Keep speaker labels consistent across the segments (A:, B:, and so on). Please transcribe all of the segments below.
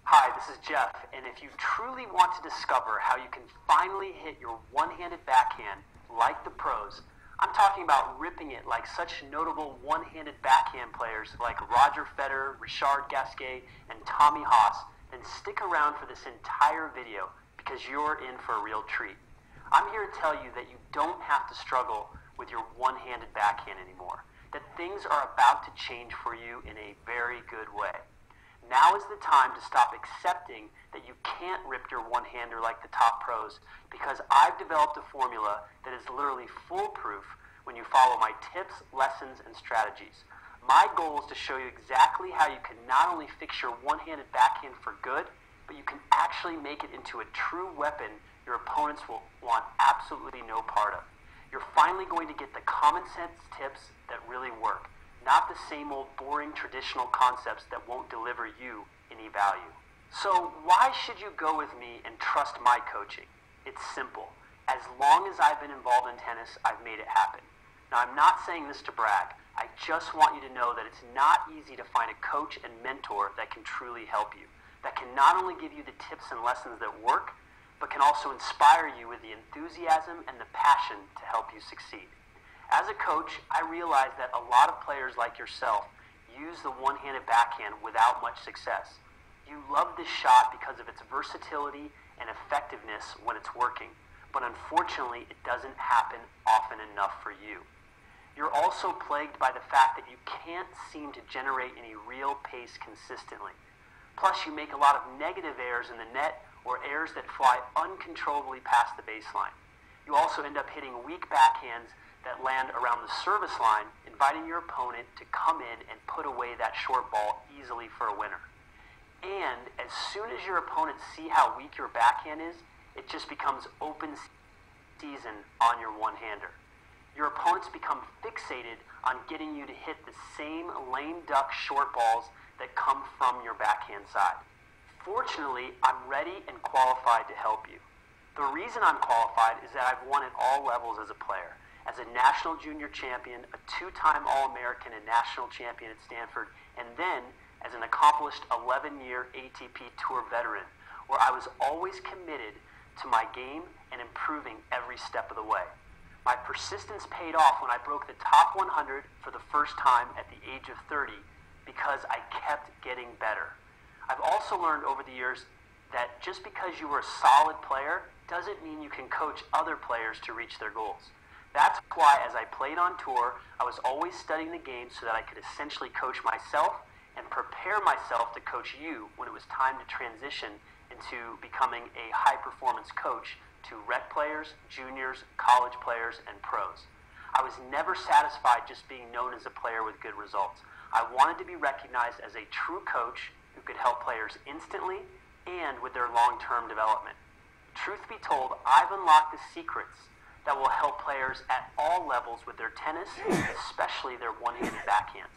A: Hi, this is Jeff, and if you truly want to discover how you can finally hit your one-handed backhand like the pros, I'm talking about ripping it like such notable one-handed backhand players like Roger Federer, Richard Gasquet, and Tommy Haas, then stick around for this entire video because you're in for a real treat. I'm here to tell you that you don't have to struggle with your one-handed backhand anymore, that things are about to change for you in a very good way. Now is the time to stop accepting that you can't rip your one-hander like the top pros, because I've developed a formula that is literally foolproof when you follow my tips, lessons, and strategies. My goal is to show you exactly how you can not only fix your one-handed backhand for good, but you can actually make it into a true weapon your opponents will want absolutely no part of. You're finally going to get the common sense tips that really work, not the same old boring traditional concepts that won't deliver you any value. So why should you go with me and trust my coaching? It's simple. As long as I've been involved in tennis, I've made it happen. Now, I'm not saying this to brag. I just want you to know that it's not easy to find a coach and mentor that can truly help you, that can not only give you the tips and lessons that work, but can also inspire you with the enthusiasm and the passion to help you succeed. As a coach, I realize that a lot of players like yourself use the one-handed backhand without much success. You love this shot because of its versatility and effectiveness when it's working, but unfortunately it doesn't happen often enough for you. You're also plagued by the fact that you can't seem to generate any real pace consistently. Plus, you make a lot of negative errors in the net or errors that fly uncontrollably past the baseline. You also end up hitting weak backhands that land around the service line, inviting your opponent to come in and put away that short ball easily for a winner. And as soon as your opponents see how weak your backhand is, it just becomes open season on your one-hander. Your opponents become fixated on getting you to hit the same lame duck short balls that come from your backhand side. Fortunately, I'm ready and qualified to help you. The reason I'm qualified is that I've won at all levels as a player. As a national junior champion, a two-time All-American and national champion at Stanford, and then as an accomplished 11-year ATP Tour veteran, where I was always committed to my game and improving every step of the way. My persistence paid off when I broke the top 100 for the first time at the age of 30 because I kept getting better. I've also learned over the years that just because you were a solid player doesn't mean you can coach other players to reach their goals. That's why as I played on tour, I was always studying the game so that I could essentially coach myself and prepare myself to coach you when it was time to transition into becoming a high-performance coach to rec players, juniors, college players, and pros. I was never satisfied just being known as a player with good results. I wanted to be recognized as a true coach who could help players instantly and with their long-term development. Truth be told, I've unlocked the secrets that will help players at all levels with their tennis, especially their one-handed backhands.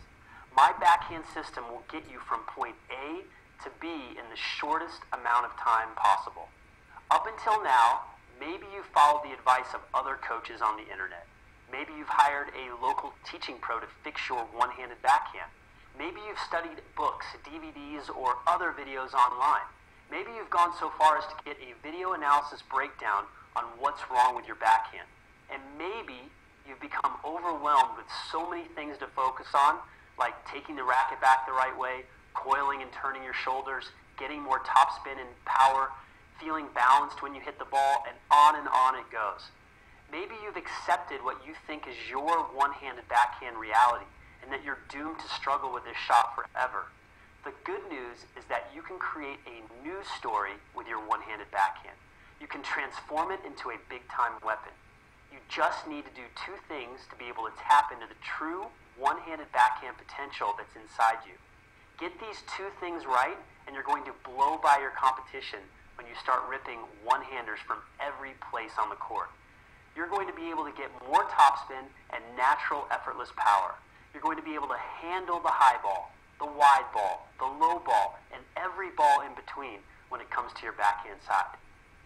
A: My backhand system will get you from point A to B in the shortest amount of time possible. Up until now, maybe you've followed the advice of other coaches on the internet. Maybe you've hired a local teaching pro to fix your one-handed backhand. Maybe you've studied books, DVDs, or other videos online. Maybe you've gone so far as to get a video analysis breakdown on what's wrong with your backhand. And maybe you've become overwhelmed with so many things to focus on, like taking the racket back the right way, coiling and turning your shoulders, getting more topspin and power, feeling balanced when you hit the ball, and on it goes. Maybe you've accepted what you think is your one-handed backhand reality, and that you're doomed to struggle with this shot forever. The good news is that you can create a new story with your one-handed backhand. You can transform it into a big-time weapon. You just need to do two things to be able to tap into the true one-handed backhand potential that's inside you. Get these two things right, and you're going to blow by your competition when you start ripping one-handers from every place on the court. You're going to be able to get more topspin and natural, effortless power. You're going to be able to handle the high ball, the wide ball, the low ball, and every ball in between when it comes to your backhand side.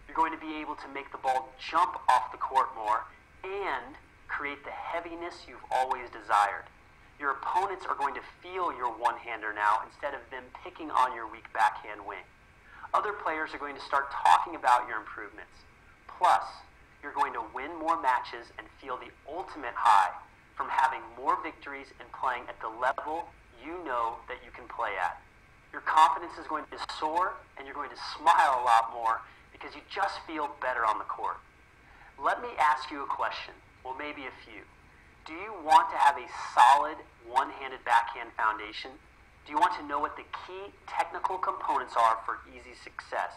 A: You're going to be able to make the ball jump off the court more and create the heaviness you've always desired. Your opponents are going to feel your one-hander now instead of them picking on your weak backhand wing. Other players are going to start talking about your improvements. Plus, you're going to win more matches and feel the ultimate high from having more victories and playing at the level you know that you can play at. Your confidence is going to soar, and you're going to smile a lot more because you just feel better on the court. Let me ask you a question, well, maybe a few. Do you want to have a solid one-handed backhand foundation? Do you want to know what the key technical components are for easy success?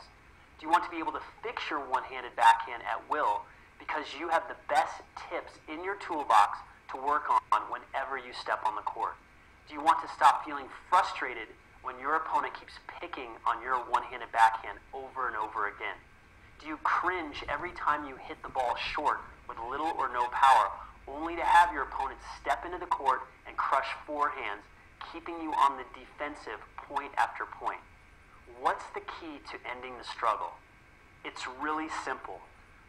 A: Do you want to be able to fix your one-handed backhand at will because you have the best tips in your toolbox to work on whenever you step on the court? Do you want to stop feeling frustrated when your opponent keeps picking on your one-handed backhand over and over again? Do you cringe every time you hit the ball short with little or no power, only to have your opponent step into the court and crush forehands, keeping you on the defensive point after point? What's the key to ending the struggle? It's really simple,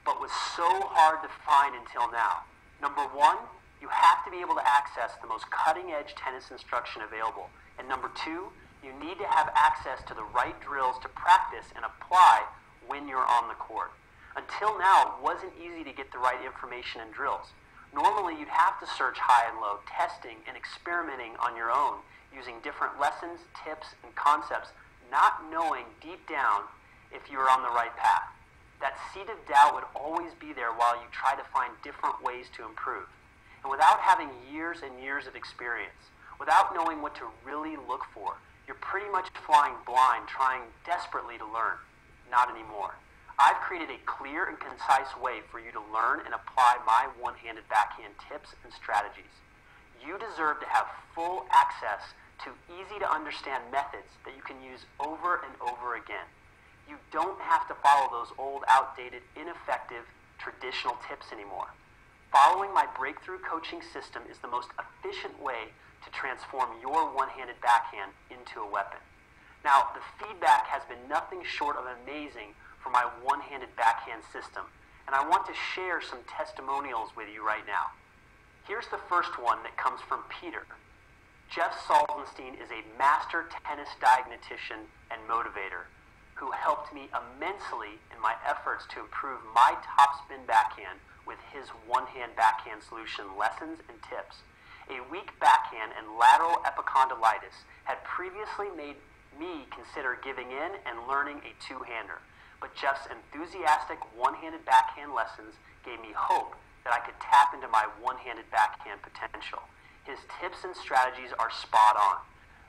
A: but was so hard to find until now. Number one, you have to be able to access the most cutting-edge tennis instruction available. And number two, you need to have access to the right drills to practice and apply when you're on the court. Until now, it wasn't easy to get the right information and drills. Normally, you'd have to search high and low, testing and experimenting on your own, using different lessons, tips, and concepts, not knowing deep down if you were on the right path. That seed of doubt would always be there while you try to find different ways to improve. And without having years and years of experience, without knowing what to really look for, you're pretty much flying blind, trying desperately to learn. Not anymore. I've created a clear and concise way for you to learn and apply my one-handed backhand tips and strategies. You deserve to have full access to easy-to-understand methods that you can use over and over again. You don't have to follow those old, outdated, ineffective, traditional tips anymore. Following my breakthrough coaching system is the most efficient way to transform your one-handed backhand into a weapon. Now, the feedback has been nothing short of amazing for my one-handed backhand system, and I want to share some testimonials with you right now. Here's the first one that comes from Peter. Jeff Salzenstein is a master tennis diagnostician and motivator who helped me immensely in my efforts to improve my topspin backhand with his one-hand backhand solution lessons and tips. A weak backhand and lateral epicondylitis had previously made me consider giving in and learning a two-hander, but Jeff's enthusiastic one-handed backhand lessons gave me hope that I could tap into my one-handed backhand potential. His tips and strategies are spot on.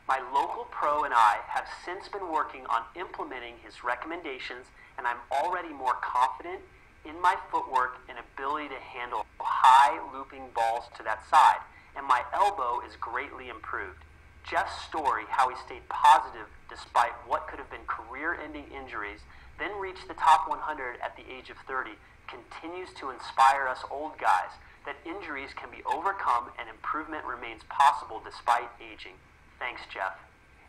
A: My local pro and I have since been working on implementing his recommendations, and I'm already more confident in my footwork and ability to handle high looping balls to that side, and my elbow is greatly improved. Jeff's story, how he stayed positive despite what could have been career-ending injuries, then reached the top 100 at the age of 30, continues to inspire us old guys that injuries can be overcome and improvement remains possible despite aging. Thanks, Jeff.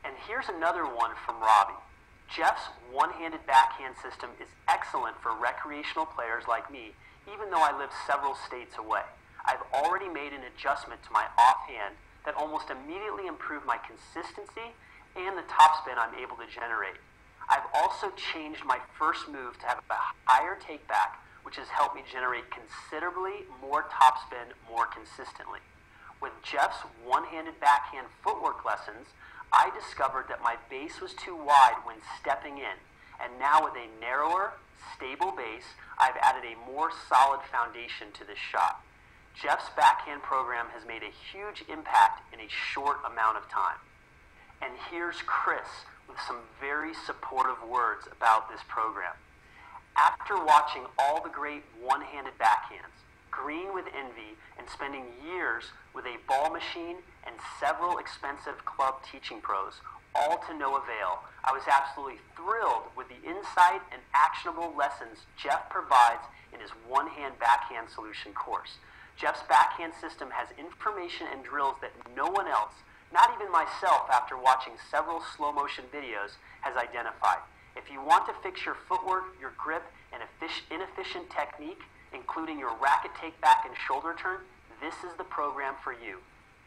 A: And here's another one from Robbie. Jeff's one-handed backhand system is excellent for recreational players like me, even though I live several states away. I've already made an adjustment to my offhand that almost immediately improved my consistency and the topspin I'm able to generate. I've also changed my first move to have a higher takeback, which has helped me generate considerably more topspin more consistently. With Jeff's one-handed backhand footwork lessons, I discovered that my base was too wide when stepping in, and now with a narrower, stable base, I've added a more solid foundation to this shot. Jeff's backhand program has made a huge impact in a short amount of time. And here's Chris with some very supportive words about this program. After watching all the great one-handed backhands, green with envy, and spending years with a ball machine and several expensive club teaching pros, all to no avail, I was absolutely thrilled with the insight and actionable lessons Jeff provides in his one-hand backhand solution course. Jeff's backhand system has information and drills that no one else, not even myself after watching several slow-motion videos, has identified. If you want to fix your footwork, your grip, and inefficient technique, including your racket takeback and shoulder turn, this is the program for you.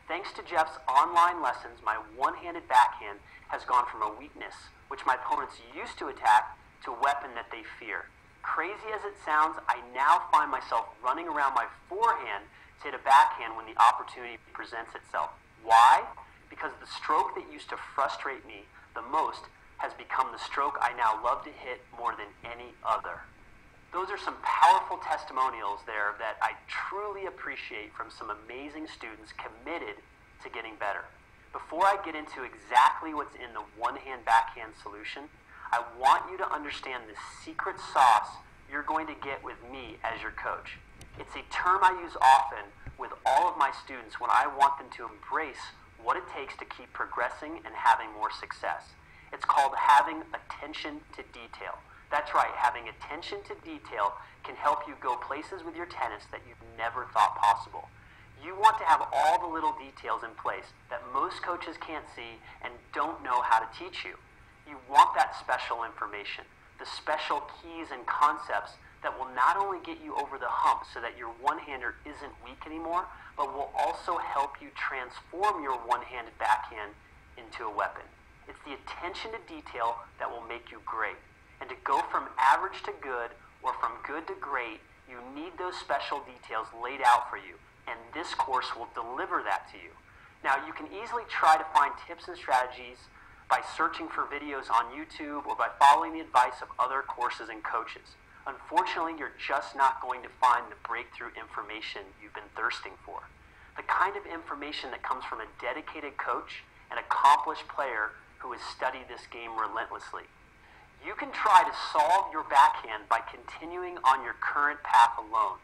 A: Thanks to Jeff's online lessons, my one-handed backhand has gone from a weakness, which my opponents used to attack, to a weapon that they fear. Crazy as it sounds, I now find myself running around my forehand to hit a backhand when the opportunity presents itself. Why? Because the stroke that used to frustrate me the most has become the stroke I now love to hit more than any other. Those are some powerful testimonials there that I truly appreciate from some amazing students committed to getting better. Before I get into exactly what's in the one-hand backhand solution, I want you to understand the secret sauce you're going to get with me as your coach. It's a term I use often with all of my students when I want them to embrace what it takes to keep progressing and having more success. It's called having attention to detail. That's right, having attention to detail can help you go places with your tennis that you've never thought possible. You want to have all the little details in place that most coaches can't see and don't know how to teach you. You want that special information, the special keys and concepts that will not only get you over the hump so that your one-hander isn't weak anymore, but will also help you transform your one-handed backhand into a weapon. It's the attention to detail that will make you great. And to go from average to good or from good to great, you need those special details laid out for you, and this course will deliver that to you. Now, you can easily try to find tips and strategies by searching for videos on YouTube or by following the advice of other courses and coaches. Unfortunately, you're just not going to find the breakthrough information you've been thirsting for. The kind of information that comes from a dedicated coach, an accomplished player who has studied this game relentlessly. You can try to solve your backhand by continuing on your current path alone,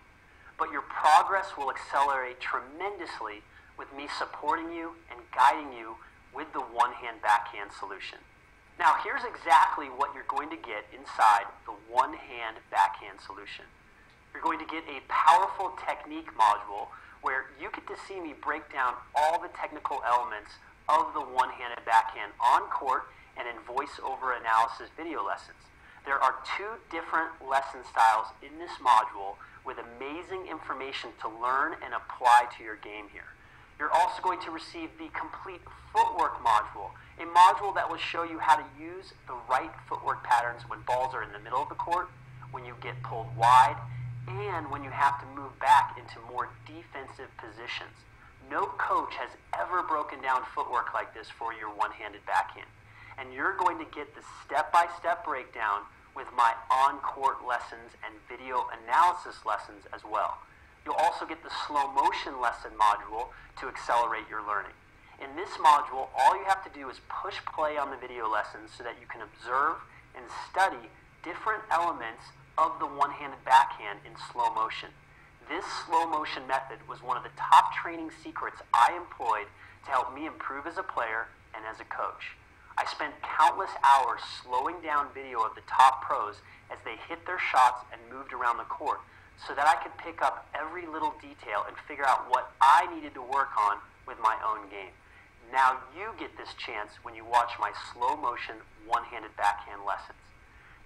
A: but your progress will accelerate tremendously with me supporting you and guiding you with the one-hand backhand solution. Now, here's exactly what you're going to get inside the one-hand backhand solution. You're going to get a powerful technique module where you get to see me break down all the technical elements of the one-handed backhand on court and in voice-over analysis video lessons. There are 2 different lesson styles in this module with amazing information to learn and apply to your game here. You're also going to receive the complete footwork module, a module that will show you how to use the right footwork patterns when balls are in the middle of the court, when you get pulled wide, and when you have to move back into more defensive positions. No coach has ever broken down footwork like this for your one-handed backhand. And you're going to get the step-by-step breakdown with my on-court lessons and video analysis lessons as well. You'll also get the slow motion lesson module to accelerate your learning. In this module, all you have to do is push play on the video lessons so that you can observe and study different elements of the one-handed backhand in slow motion. This slow motion method was one of the top training secrets I employed to help me improve as a player and as a coach. I spent countless hours slowing down video of the top pros as they hit their shots and moved around the court so that I could pick up every little detail and figure out what I needed to work on with my own game. Now you get this chance when you watch my slow motion one-handed backhand lessons.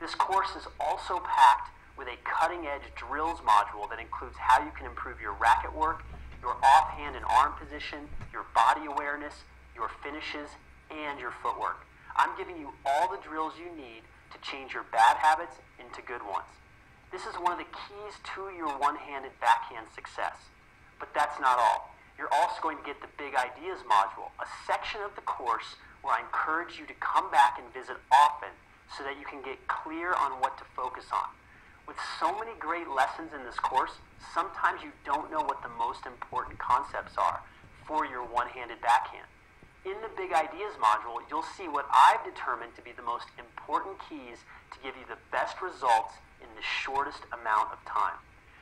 A: This course is also packed with a cutting-edge drills module that includes how you can improve your racket work, your offhand and arm position, your body awareness, your finishes, and your footwork. I'm giving you all the drills you need to change your bad habits into good ones. This is one of the keys to your one-handed backhand success. But that's not all. You're also going to get the Big Ideas module, a section of the course where I encourage you to come back and visit often so that you can get clear on what to focus on. With so many great lessons in this course, sometimes you don't know what the most important concepts are for your one-handed backhand. In the Big Ideas module, you'll see what I've determined to be the most important keys to give you the best results in the shortest amount of time.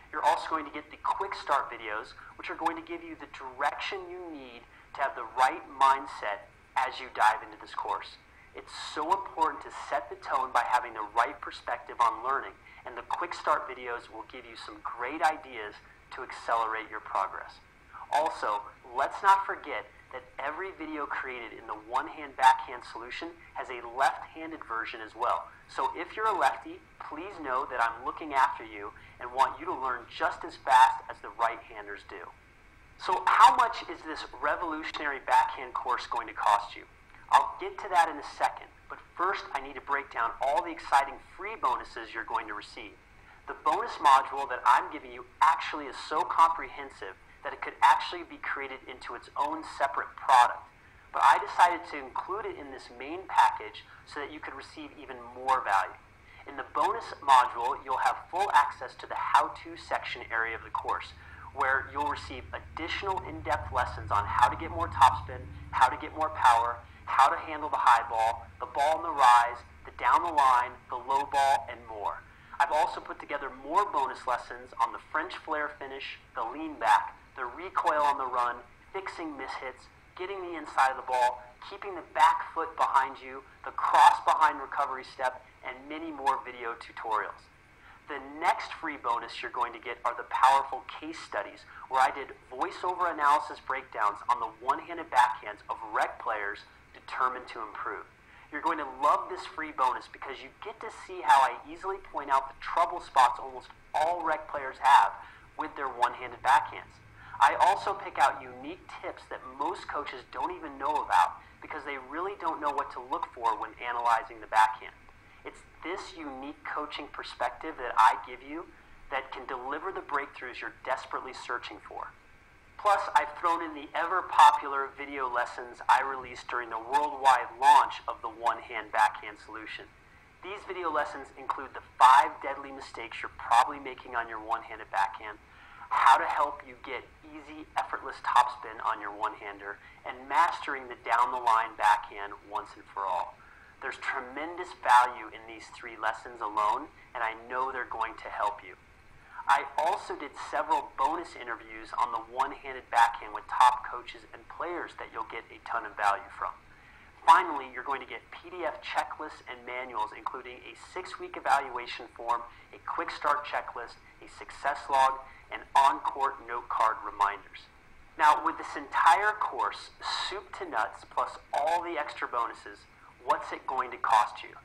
A: You're also going to get the quick start videos, which are going to give you the direction you need to have the right mindset as you dive into this course. It's so important to set the tone by having the right perspective on learning, and the quick start videos will give you some great ideas to accelerate your progress. Also, let's not forget that every video created in the one-hand backhand solution has a left-handed version as well. So if you're a lefty, please know that I'm looking after you and want you to learn just as fast as the right-handers do. So how much is this revolutionary backhand course going to cost you? I'll get to that in a second, But first, I need to break down all the exciting free bonuses you're going to receive. The bonus module that I'm giving you actually is so comprehensive that it could actually be created into its own separate product. But I decided to include it in this main package so that you could receive even more value. In the bonus module, you'll have full access to the how-to section area of the course, where you'll receive additional in-depth lessons on how to get more topspin, how to get more power, how to handle the high ball, the ball in the rise, the down the line, the low ball, and more. I've also put together more bonus lessons on the French flare finish, the lean back, the recoil on the run, fixing mishits, getting the inside of the ball, keeping the back foot behind you, the cross behind recovery step, and many more video tutorials. The next free bonus you're going to get are the powerful case studies, where I did voiceover analysis breakdowns on the one-handed backhands of rec players determined to improve. You're going to love this free bonus because you get to see how I easily point out the trouble spots almost all rec players have with their one-handed backhands. I also pick out unique tips that most coaches don't even know about because they really don't know what to look for when analyzing the backhand. It's this unique coaching perspective that I give you that can deliver the breakthroughs you're desperately searching for. Plus, I've thrown in the ever-popular video lessons I released during the worldwide launch of the one-hand backhand solution. These video lessons include the 5 deadly mistakes you're probably making on your one-handed backhand, how to help you get easy, effortless topspin on your one-hander, and mastering the down-the-line backhand once and for all. There's tremendous value in these 3 lessons alone, and I know they're going to help you. I also did several bonus interviews on the one-handed backhand with top coaches and players that you'll get a ton of value from. Finally, you're going to get PDF checklists and manuals, including a 6-week evaluation form, a quick start checklist, a success log, and on-court note card reminders. Now, with this entire course, soup to nuts, plus all the extra bonuses, what's it going to cost you?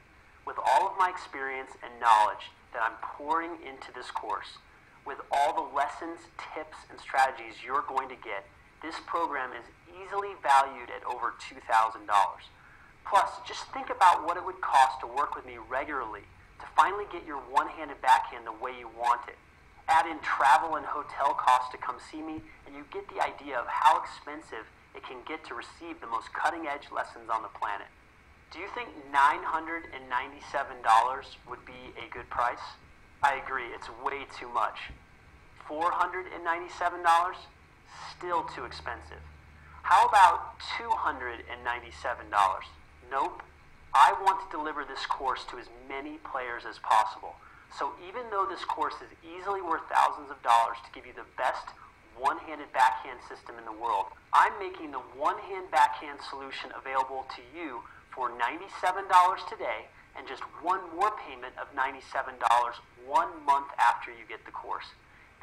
A: With all of my experience and knowledge that I'm pouring into this course, with all the lessons, tips, and strategies you're going to get, this program is easily valued at over $2,000. Plus, just think about what it would cost to work with me regularly to finally get your one-handed backhand the way you want it. Add in travel and hotel costs to come see me, and you get the idea of how expensive it can get to receive the most cutting-edge lessons on the planet. Do you think $997 would be a good price? I agree, it's way too much. $497? Still too expensive. How about $297? Nope. I want to deliver this course to as many players as possible. So even though this course is easily worth thousands of dollars to give you the best one-handed backhand system in the world, I'm making the one-hand backhand solution available to you for $97 today and just one more payment of $97 1 month after you get the course.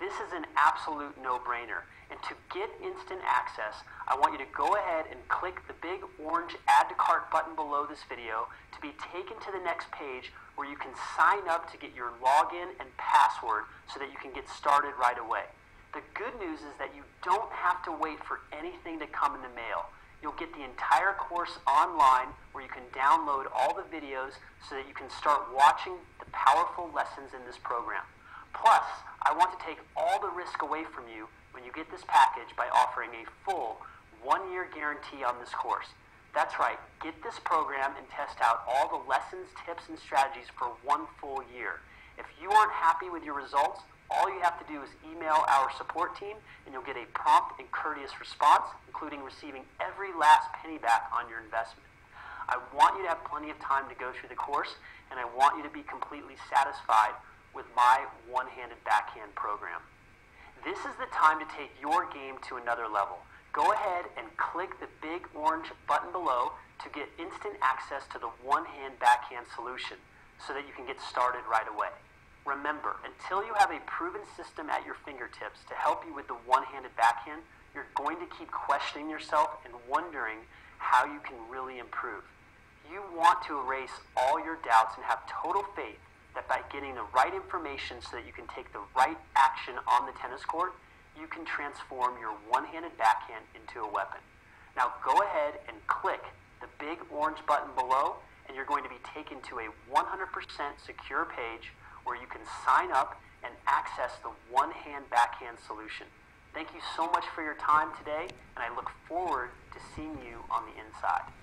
A: This is an absolute no-brainer, and to get instant access, I want you to go ahead and click the big orange Add to Cart button below this video to be taken to the next page where you can sign up to get your login and password so that you can get started right away. The good news is that you don't have to wait for anything to come in the mail. You'll get the entire course online where you can download all the videos so that you can start watching the powerful lessons in this program. Plus, I want to take all the risk away from you when you get this package by offering a full 1-year guarantee on this course. That's right, get this program and test out all the lessons, tips, and strategies for 1 full year. If you aren't happy with your results, all you have to do is email our support team and you'll get a prompt and courteous response, including receiving every last penny back on your investment. I want you to have plenty of time to go through the course, and I want you to be completely satisfied with my one-handed backhand program. This is the time to take your game to another level. Go ahead and click the big orange button below to get instant access to the one-hand backhand solution so that you can get started right away. Remember, until you have a proven system at your fingertips to help you with the one-handed backhand, you're going to keep questioning yourself and wondering how you can really improve. You want to erase all your doubts and have total faith that by getting the right information so that you can take the right action on the tennis court, you can transform your one-handed backhand into a weapon. Now go ahead and click the big orange button below and and you're going to be taken to a 100% secure page where you can sign up and access the one-hand backhand solution. Thank you so much for your time today, and I look forward to seeing you on the inside.